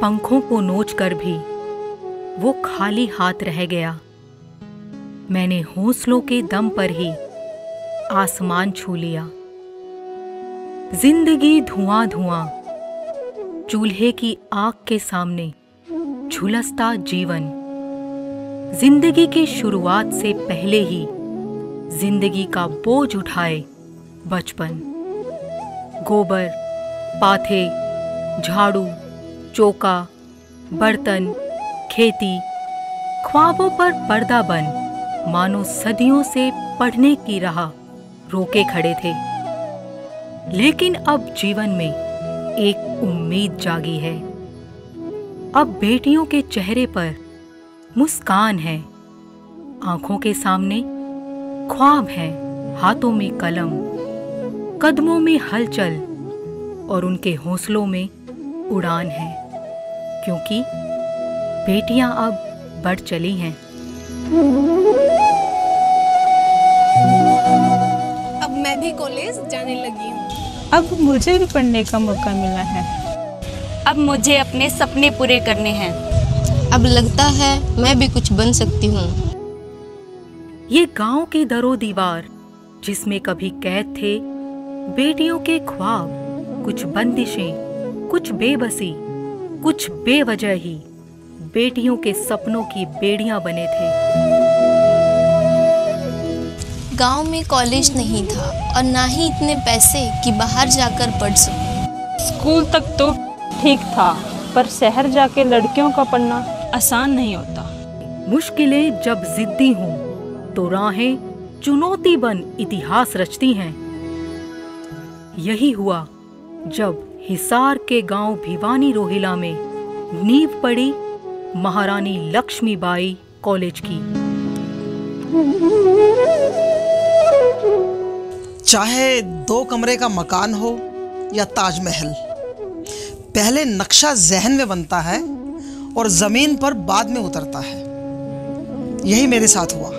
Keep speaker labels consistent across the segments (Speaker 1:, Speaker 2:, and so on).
Speaker 1: पंखों को नोचकर भी वो खाली हाथ रह गया। मैंने हौसलों के दम पर ही आसमान छू लिया। जिंदगी धुआं धुआं, चूल्हे की आग के सामने झुलसता जीवन। जिंदगी की शुरुआत से पहले ही जिंदगी का बोझ उठाए बचपन। गोबर, पाथे, झाड़ू, चौका, बर्तन, खेती, ख्वाबों पर पर्दा बन मानो सदियों से पढ़ने की राह रोके खड़े थे। लेकिन अब जीवन में एक उम्मीद जागी है। अब बेटियों के चेहरे पर मुस्कान है, आंखों के सामने ख्वाब है, हाथों में कलम, कदमों में हलचल और उनके हौसलों में उड़ान है, क्योंकि बेटियां अब बढ़ चली हैं।
Speaker 2: अब मैं भी कॉलेज जाने लगी हूँ।
Speaker 3: अब मुझे भी पढ़ने का मौका मिला है।
Speaker 4: अब मुझे अपने सपने पूरे करने हैं।
Speaker 5: अब लगता है मैं भी कुछ बन सकती हूँ।
Speaker 1: ये गांव की दरो दीवार जिसमें कभी कैद थे बेटियों के ख्वाब, कुछ बंदिशें, कुछ बेबसी, कुछ बेवजह ही बेटियों के सपनों की बेड़ियां बने थे।
Speaker 5: गांव में कॉलेज नहीं था और ना ही इतने पैसे कि बाहर जाकर पढ़ सकूं।
Speaker 3: स्कूल तक तो ठीक था, पर शहर जाके लड़कियों का पढ़ना आसान नहीं होता।
Speaker 1: मुश्किलें जब जिद्दी हों तो राहें चुनौती बन इतिहास रचती हैं। यही हुआ जब हिसार के गांव भिवानी रोहिला में नींव पड़ी महारानी लक्ष्मीबाई कॉलेज की।
Speaker 6: चाहे 2 कमरे का मकान हो या ताजमहल, पहले नक्शा जहन में बनता है और जमीन पर बाद में उतरता है। यही मेरे साथ हुआ।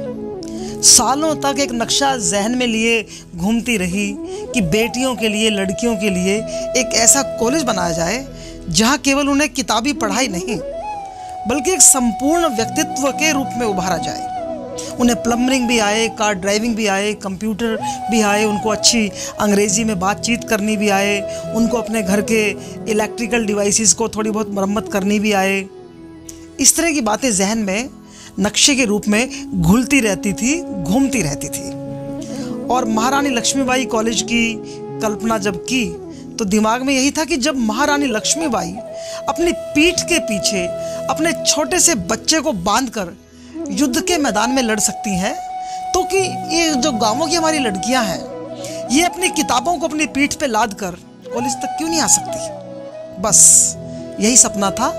Speaker 6: सालों तक एक नक्शा जहन में लिए घूमती रही कि बेटियों के लिए, लड़कियों के लिए एक ऐसा कॉलेज बनाया जाए जहां केवल उन्हें किताबी पढ़ाई नहीं बल्कि एक संपूर्ण व्यक्तित्व के रूप में उभारा जाए। उन्हें प्लम्बिंग भी आए, कार ड्राइविंग भी आए, कंप्यूटर भी आए, उनको अच्छी अंग्रेजी में बातचीत करनी भी आए, उनको अपने घर के इलेक्ट्रिकल डिवाइसेस को थोड़ी बहुत मरम्मत करनी भी आए। इस तरह की बातें जहन में नक्शे के रूप में घुलती रहती थी, घूमती रहती थी। और महारानी लक्ष्मीबाई कॉलेज की कल्पना जब की तो दिमाग में यही था कि जब महारानी लक्ष्मीबाई अपनी पीठ के पीछे अपने छोटे से बच्चे को बांधकर युद्ध के मैदान में लड़ सकती हैं, तो कि ये जो गांवों की हमारी लड़कियां हैं ये अपनी किताबों को अपनी पीठ पे लाद कर कॉलेज तक क्यों नहीं आ सकती। बस यही सपना था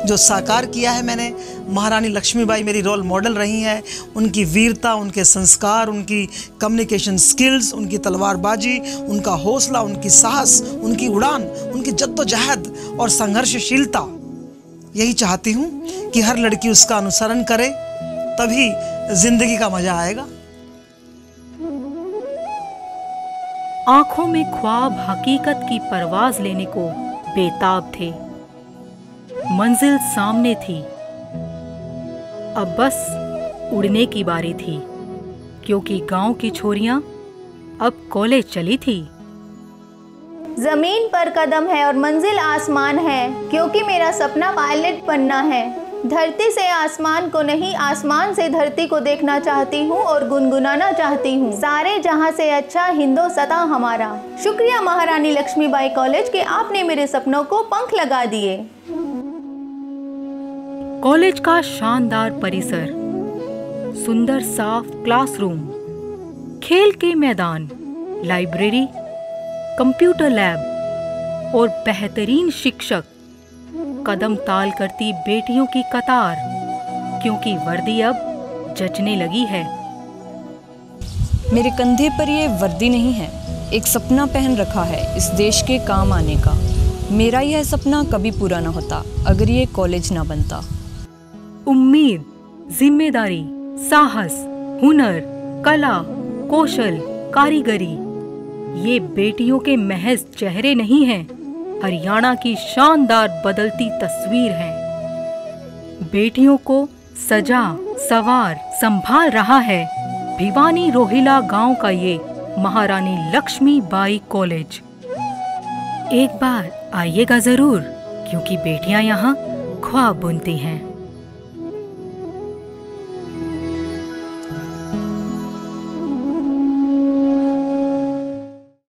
Speaker 6: जो साकार किया है मैंने। महारानी लक्ष्मीबाई मेरी रोल मॉडल रही हैं। उनकी वीरता, उनके संस्कार, उनकी कम्युनिकेशन स्किल्स, उनकी तलवारबाजी, उनका हौसला, उनकी साहस, उनकी उड़ान, उनकी जद्दोजहद और संघर्षशीलता, यही चाहती हूँ कि हर लड़की उसका अनुसरण करे, तभी जिंदगी का मजा आएगा।
Speaker 1: आंखों में ख्वाब हकीकत की परवाज लेने को बेताब थे। मंजिल सामने थी, अब बस उड़ने की बारी थी, क्योंकि गांव की छोरियां अब कॉलेज चली थी।
Speaker 7: जमीन पर कदम है और मंजिल आसमान है, क्योंकि मेरा सपना पायलट बनना है। धरती से आसमान को नहीं, आसमान से धरती को देखना चाहती हूँ और गुनगुनाना चाहती हूँ, सारे जहाँ से अच्छा हिंदुस्तां हमारा। शुक्रिया महारानी लक्ष्मीबाई कॉलेज के, आपने मेरे सपनों को पंख लगा दिए।
Speaker 1: कॉलेज का शानदार परिसर, सुंदर साफ क्लासरूम, खेल के मैदान, लाइब्रेरी, कंप्यूटर लैब और बेहतरीन शिक्षक, कदम ताल करती बेटियों की कतार, क्योंकि वर्दी अब जचने लगी है।
Speaker 8: मेरे कंधे पर ये वर्दी नहीं है, एक सपना पहन रखा है इस देश के काम आने का। मेरा यह सपना कभी पूरा ना होता अगर ये कॉलेज ना बनता।
Speaker 1: उम्मीद, जिम्मेदारी, साहस, हुनर, कला, कौशल, कारीगरी, ये बेटियों के महज चेहरे नहीं हैं, हरियाणा की शानदार बदलती तस्वीर है। बेटियों को सजा सवार संभाल रहा है भिवानी रोहिला गांव का ये महारानी लक्ष्मी बाई कॉलेज। एक बार आइएगा जरूर, क्योंकि बेटियां यहाँ ख्वाब बुनती हैं।